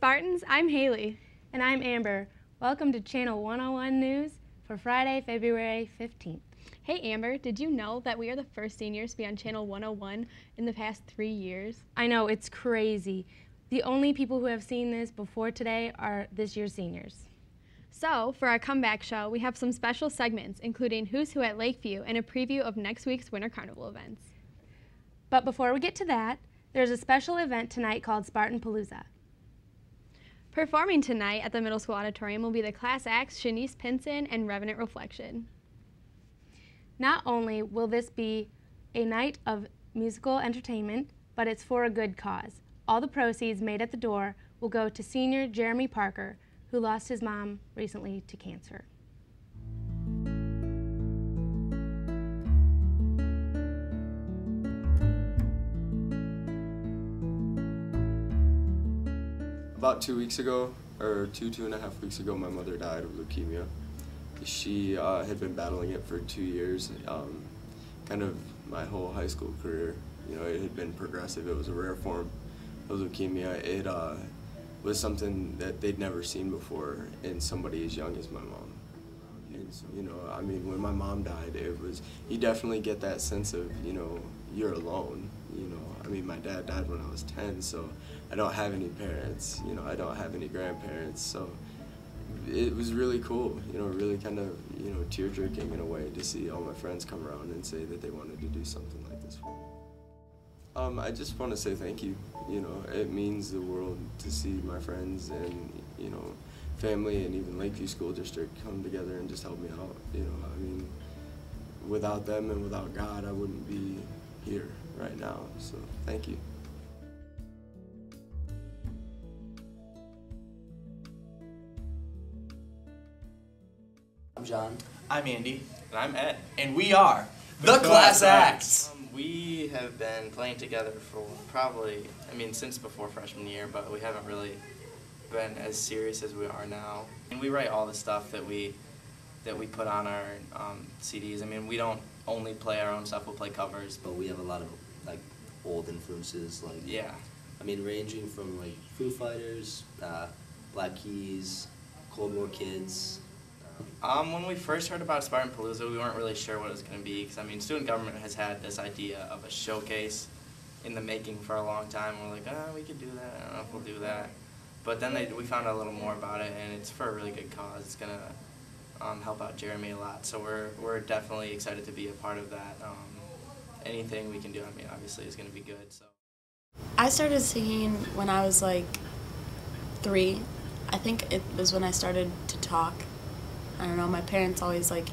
Spartans, I'm Haley. And I'm Amber. Welcome to Channel 101 News for Friday, February 15th. Hey Amber, did you know that we are the first seniors to be on Channel 101 in the past 3 years? I know, it's crazy. The only people who have seen this before today are this year's seniors. So, for our comeback show, we have some special segments, including Who's Who at Lakeview and a preview of next week's Winter Carnival events. But before we get to that, there's a special event tonight called Spartanpalooza. Performing tonight at the middle school auditorium will be the class acts Shanice Pinson and Revenant Reflection. Not only will this be a night of musical entertainment, but it's for a good cause. All the proceeds made at the door will go to senior Jeremy Parker, who lost his mom recently to cancer. About 2 weeks ago, or two and a half weeks ago, my mother died of leukemia. She had been battling it for 2 years, kind of my whole high school career. You know, it had been progressive. It was a rare form of leukemia. It was something that they'd never seen before in somebody as young as my mom. And so, you know, I mean, when my mom died, you definitely get that sense of, you know, you're alone. You know, I mean, my dad died when I was 10, so I don't have any parents, you know, I don't have any grandparents, so it was really cool, you know, really kind of, you know, tear-jerking in a way to see all my friends come around and say that they wanted to do something like this for me. I just want to say thank you, you know, it means the world to see my friends and, you know, family and even Lakeview School District come together and just help me out, you know, I mean, without them and without God, I wouldn't be here right now, so thank you. I'm John. I'm Andy. And I'm Ed. And we are the Class Acts. We have been playing together for probably, since before freshman year, but we haven't really been as serious as we are now. And we write all the stuff that we put on our CDs. I mean, we don't only play our own stuff, we'll play covers. But we have a lot of like old influences, like yeah. I mean, ranging from like Foo Fighters, Black Keys, Cold War Kids. When we first heard about Spartanpalooza, we weren't really sure what it was going to be, because student government has had this idea of a showcase in the making for a long time. We're like, we could do that. I don't know if we'll do that. But then we found out a little more about it, and it's for a really good cause. It's going to help out Jeremy a lot. So we're definitely excited to be a part of that. Anything we can do, obviously, is going to be good. So I started singing when I was like 3. I think it was when I started to talk. I don't know, my parents always like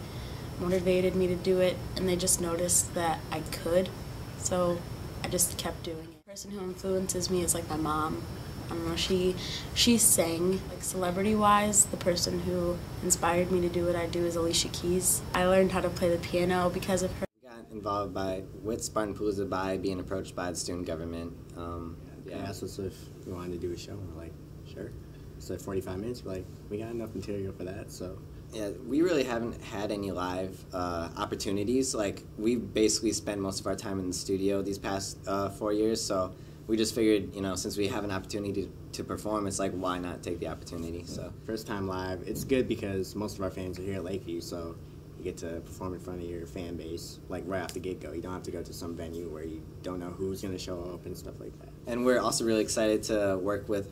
motivated me to do it, and they just noticed that I could, so I just kept doing it. The person who influences me is like my mom. I don't know, she sang. Like celebrity-wise, the person who inspired me to do what I do is Alicia Keys. I learned how to play the piano because of her. I got involved with Spartanpalooza by being approached by the student government. They asked us if we wanted to do a show, and we're like, sure. So 45 minutes, we're like, we got enough material for that, so. Yeah, we really haven't had any live opportunities. Like, we basically spent most of our time in the studio these past 4 years, so we just figured, you know, since we have an opportunity to perform, it's like, why not take the opportunity? So first time live, it's good because most of our fans are here at Lakeview, so you get to perform in front of your fan base, like right off the get-go. You don't have to go to some venue where you don't know who's going to show up and stuff like that. And we're also really excited to work with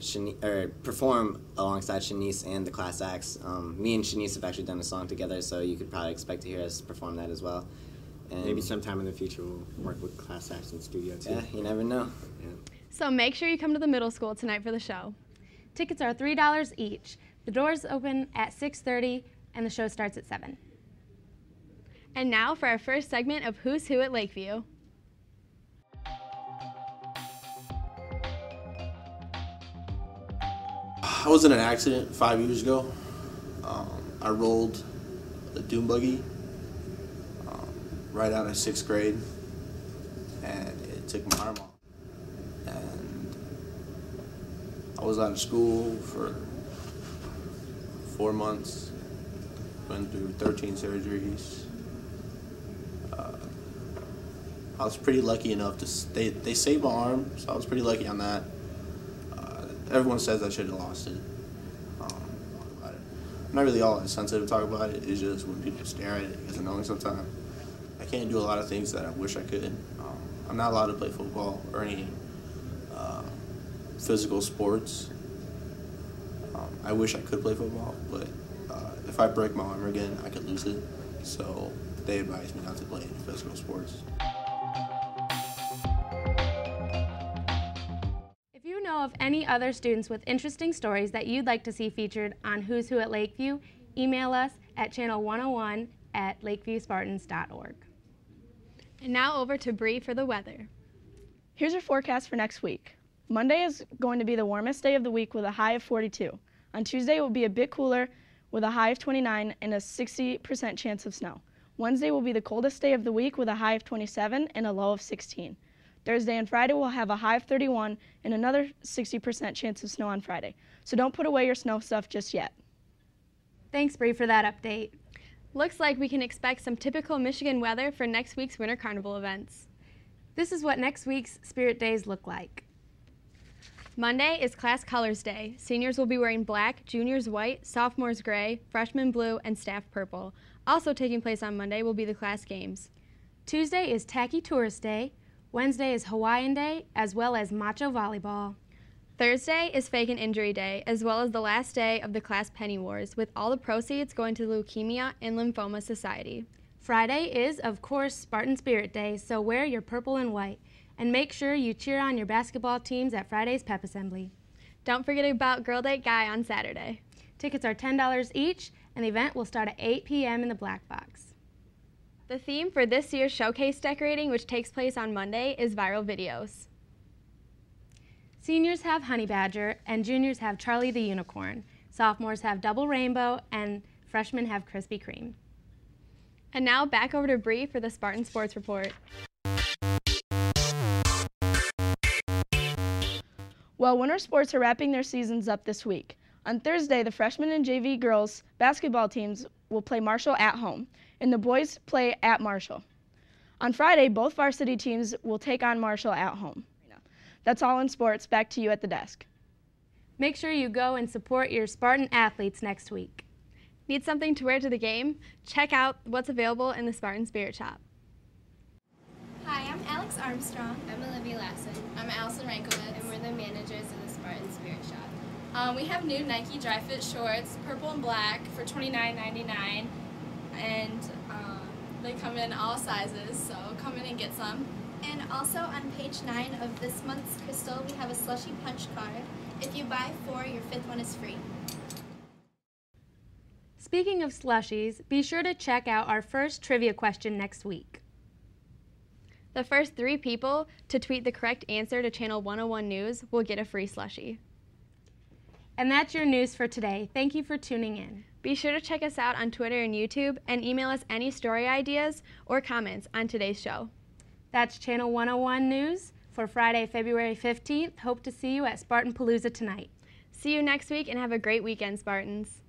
perform alongside Shanice and the Class Acts. Me and Shanice have actually done a song together, so you could probably expect to hear us perform that as well. And maybe sometime in the future we'll work with Class Acts in the studio too. Yeah, you never know. Yeah. So make sure you come to the middle school tonight for the show. Tickets are $3 each. The doors open at 6:30 and the show starts at 7. And now for our first segment of Who's Who at Lakeview. I was in an accident 5 years ago. I rolled a dune buggy right out of 6th grade, and it took my arm off. And I was out of school for 4 months, went through 13 surgeries. I was pretty lucky enough to they saved my arm, so I was pretty lucky on that. everyone says I should have lost it. Talk about it. I'm not really all that sensitive to talk about it. It's just when people stare at it, it's annoying sometimes. I can't do a lot of things that I wish I could. I'm not allowed to play football or any physical sports. I wish I could play football, but if I break my arm again, I could lose it. So they advised me not to play any physical sports. If you know of any other students with interesting stories that you'd like to see featured on Who's Who at Lakeview, email us at channel101@lakeviewspartans.org. And now over to Bree for the weather. Here's your forecast for next week. Monday is going to be the warmest day of the week with a high of 42. On Tuesday, it will be a bit cooler with a high of 29 and a 60% chance of snow. Wednesday will be the coldest day of the week with a high of 27 and a low of 16. Thursday and Friday will have a high of 31 and another 60% chance of snow on Friday. So don't put away your snow stuff just yet. Thanks, Bree, for that update. Looks like we can expect some typical Michigan weather for next week's Winter Carnival events. This is what next week's Spirit Days look like. Monday is Class Colors Day. Seniors will be wearing black, juniors white, sophomores gray, freshmen blue, and staff purple. Also taking place on Monday will be the class games. Tuesday is Tacky Tourist Day. Wednesday is Hawaiian Day, as well as Macho Volleyball. Thursday is Fake and Injury Day, as well as the last day of the Class Penny Wars, with all the proceeds going to the Leukemia and Lymphoma Society. Friday is, of course, Spartan Spirit Day, so wear your purple and white. And make sure you cheer on your basketball teams at Friday's pep assembly. Don't forget about Girl Date Guy on Saturday. Tickets are $10 each, and the event will start at 8 p.m. in the Black Box. The theme for this year's showcase decorating, which takes place on Monday, is viral videos. Seniors have Honey Badger, and juniors have Charlie the Unicorn. Sophomores have Double Rainbow, and freshmen have Krispy Kreme. And now back over to Bree for the Spartan Sports Report. Well, winter sports are wrapping their seasons up this week. On Thursday, the freshman and JV girls basketball teams will play Marshall at home, and the boys play at Marshall. On Friday, both varsity teams will take on Marshall at home. That's all in sports. Back to you at the desk. Make sure you go and support your Spartan athletes next week. Need something to wear to the game? Check out what's available in the Spartan Spirit Shop. Hi, I'm Alex Armstrong. I'm Olivia Lassen. I'm Allison Rankowitz. And we're the managers of the Spartan Spirit Shop. We have new Nike Dry Fit shorts, purple and black, for $29.99. And they come in all sizes, so come in and get some. And also on page 9 of this month's Crystal, we have a slushy punch card. If you buy 4, your 5th one is free. Speaking of slushies, be sure to check out our first trivia question next week. The first 3 people to tweet the correct answer to Channel 101 News will get a free slushie. And that's your news for today. Thank you for tuning in. Be sure to check us out on Twitter and YouTube and email us any story ideas or comments on today's show. That's Channel 101 News for Friday, February 15th. Hope to see you at Spartan Palooza tonight. See you next week and have a great weekend, Spartans.